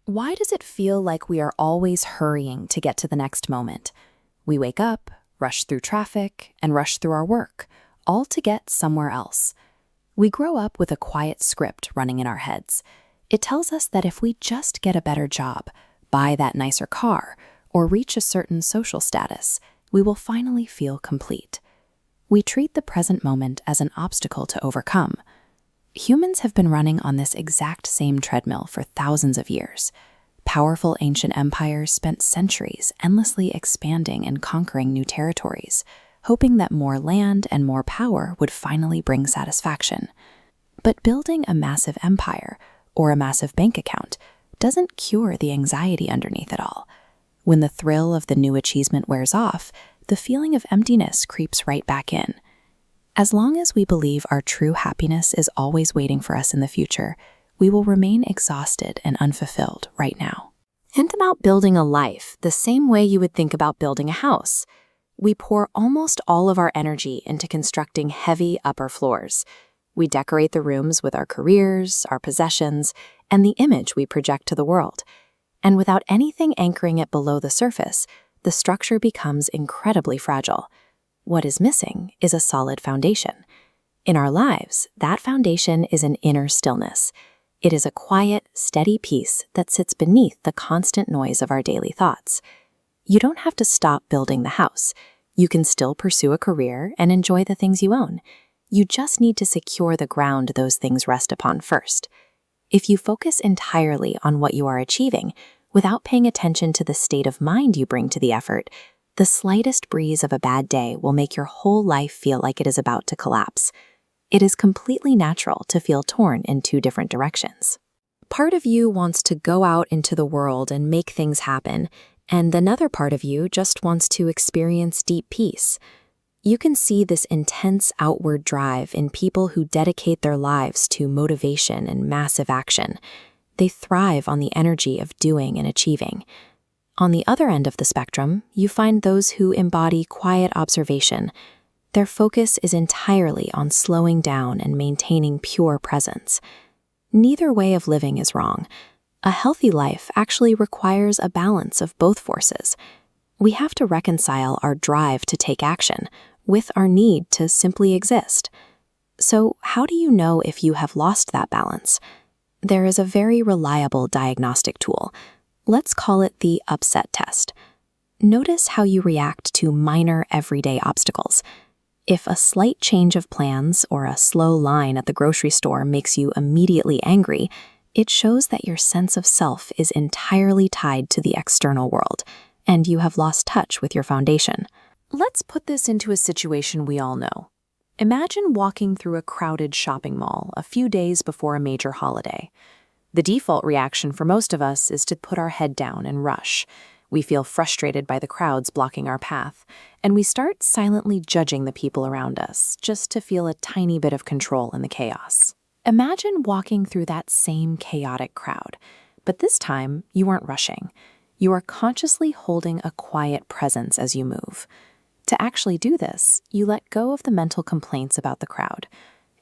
Why does it feel like we are always hurrying to get to the next moment? We wake up, rush through traffic, and rush through our work, all to get somewhere else. We grow up with a quiet script running in our heads. It tells us that if we just get a better job, buy that nicer car, or reach a certain social status, we will finally feel complete. We treat the present moment as an obstacle to overcome. Humans have been running on this exact same treadmill for thousands of years. Powerful ancient empires spent centuries endlessly expanding and conquering new territories, hoping that more land and more power would finally bring satisfaction. But building a massive empire or a massive bank account doesn't cure the anxiety underneath it all. When the thrill of the new achievement wears off, the feeling of emptiness creeps right back in. As long as we believe our true happiness is always waiting for us in the future, we will remain exhausted and unfulfilled right now. Think about building a life the same way you would think about building a house. We pour almost all of our energy into constructing heavy upper floors. We decorate the rooms with our careers, our possessions, and the image we project to the world. And without anything anchoring it below the surface, the structure becomes incredibly fragile. What is missing is a solid foundation. In our lives, that foundation is an inner stillness. It is a quiet, steady peace that sits beneath the constant noise of our daily thoughts. You don't have to stop building the house. You can still pursue a career and enjoy the things you own. You just need to secure the ground those things rest upon first. If you focus entirely on what you are achieving, without paying attention to the state of mind you bring to the effort, the slightest breeze of a bad day will make your whole life feel like it is about to collapse. It is completely natural to feel torn in two different directions. Part of you wants to go out into the world and make things happen, and another part of you just wants to experience deep peace. You can see this intense outward drive in people who dedicate their lives to motivation and massive action. They thrive on the energy of doing and achieving. On the other end of the spectrum, you find those who embody quiet observation. Their focus is entirely on slowing down and maintaining pure presence. Neither way of living is wrong. A healthy life actually requires a balance of both forces. We have to reconcile our drive to take action with our need to simply exist. So, how do you know if you have lost that balance? There is a very reliable diagnostic tool. Let's call it the upset test. Notice how you react to minor everyday obstacles. If a slight change of plans or a slow line at the grocery store makes you immediately angry, it shows that your sense of self is entirely tied to the external world, and you have lost touch with your foundation. Let's put this into a situation we all know. Imagine walking through a crowded shopping mall a few days before a major holiday. The default reaction for most of us is to put our head down and rush. We feel frustrated by the crowds blocking our path, and we start silently judging the people around us just to feel a tiny bit of control in the chaos. Imagine walking through that same chaotic crowd, but this time you aren't rushing. You are consciously holding a quiet presence as you move. To actually do this, you let go of the mental complaints about the crowd.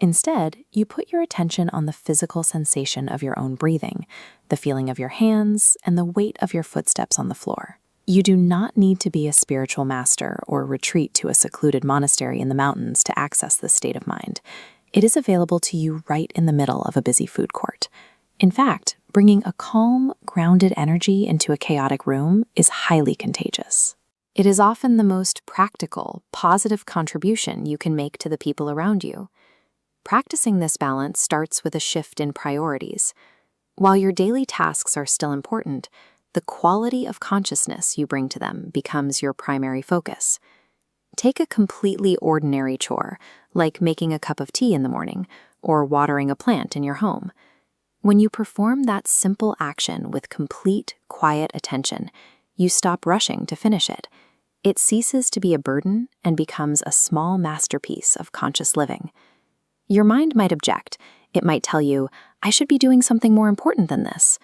Instead, you put your attention on the physical sensation of your own breathing, the feeling of your hands, and the weight of your footsteps on the floor. You do not need to be a spiritual master or retreat to a secluded monastery in the mountains to access this state of mind. It is available to you right in the middle of a busy food court. In fact, bringing a calm, grounded energy into a chaotic room is highly contagious. It is often the most practical, positive contribution you can make to the people around you. Practicing this balance starts with a shift in priorities. While your daily tasks are still important, the quality of consciousness you bring to them becomes your primary focus. Take a completely ordinary chore, like making a cup of tea in the morning or watering a plant in your home. When you perform that simple action with complete, quiet attention, you stop rushing to finish it. It ceases to be a burden and becomes a small masterpiece of conscious living. Your mind might object. It might tell you, I should be doing something more important than this.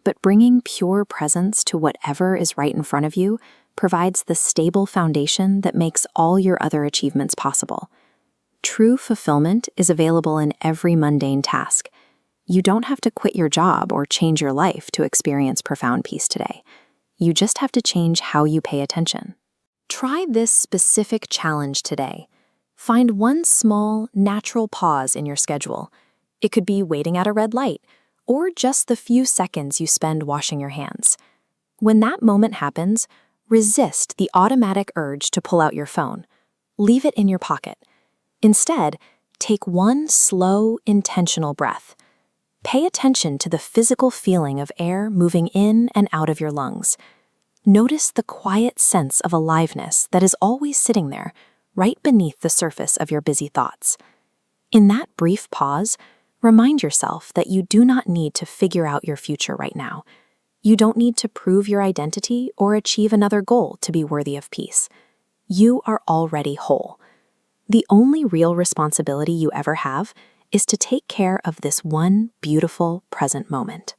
But bringing pure presence to whatever is right in front of you provides the stable foundation that makes all your other achievements possible. True fulfillment is available in every mundane task. You don't have to quit your job or change your life to experience profound peace today. You just have to change how you pay attention. Try this specific challenge today. Find one small, natural pause in your schedule. It could be waiting at a red light, or just the few seconds you spend washing your hands. When that moment happens, resist the automatic urge to pull out your phone. Leave it in your pocket. Instead, take one slow, intentional breath. Pay attention to the physical feeling of air moving in and out of your lungs. Notice the quiet sense of aliveness that is always sitting there, right beneath the surface of your busy thoughts. In that brief pause, remind yourself that you do not need to figure out your future right now. You don't need to prove your identity or achieve another goal to be worthy of peace. You are already whole. The only real responsibility you ever have is to take care of this one beautiful present moment.